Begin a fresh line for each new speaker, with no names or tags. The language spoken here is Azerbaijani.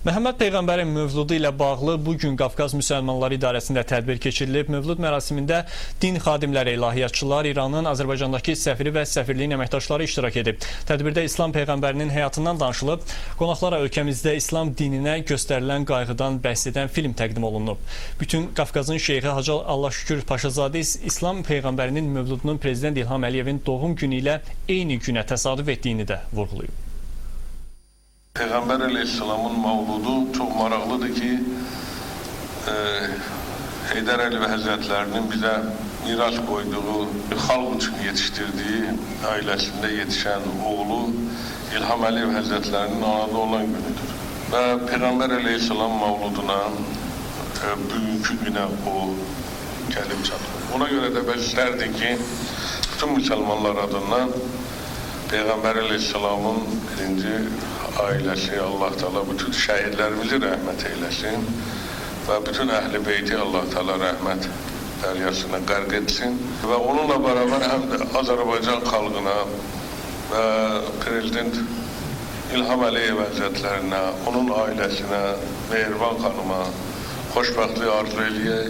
Məhəmməd Peyğəmbərin mövludu ilə bağlı bugün Qafqaz Müsəlmanları İdarəsində tədbir keçirilib. Mövlud mərasimində din xadimləri, ilahiyyatçılar, İranın Azərbaycandakı səfiri və səfirliyin əməkdaşları iştirak edib. Tədbirdə İslam Peyğəmbərinin həyatından danışılıb, qonaqlara ölkəmizdə İslam dininə göstərilən qayğıdan bəhs edən film təqdim olunub. Bütün Qafqazın şeyxi Hacı Allahşükür Paşazadə İslam Peyğəmbərinin mövludunun Prezident İlham Əliyevin doğum günü ilə eyni günə təsadüf etdiyini də vurğulayıb.
Peyğəmbər əleyhissalamın mavludu çox maraqlıdır ki, Heydər Əliyev Həzrətlərinin bizə miras qoyduğu, xalq üçün yetişdirdiyi, ailəsində yetişən oğlu İlham Əliyev Həzrətlərinin anadı olan günüdür. Və Peyğəmbər əleyhissalam mavluduna bugünkü günə o gəlib çatır. Ona görə də biz istərdik ki, bütün müsəlmanlar adından Peyğəmbər əleyhissalamın birinci ailəsi, Allah Teala bütün şəhidlərimizi rəhmət eyləsin və bütün əhl-i beyti Allah Teala rəhmət dəryasına qərq etsin və onunla bərabər həm də Azərbaycan xalqına və Prezident İlham Əliyev Həzrətlərinə, onun ailəsinə, Mehriban xanıma xoşbəxtlik arzu eləyək.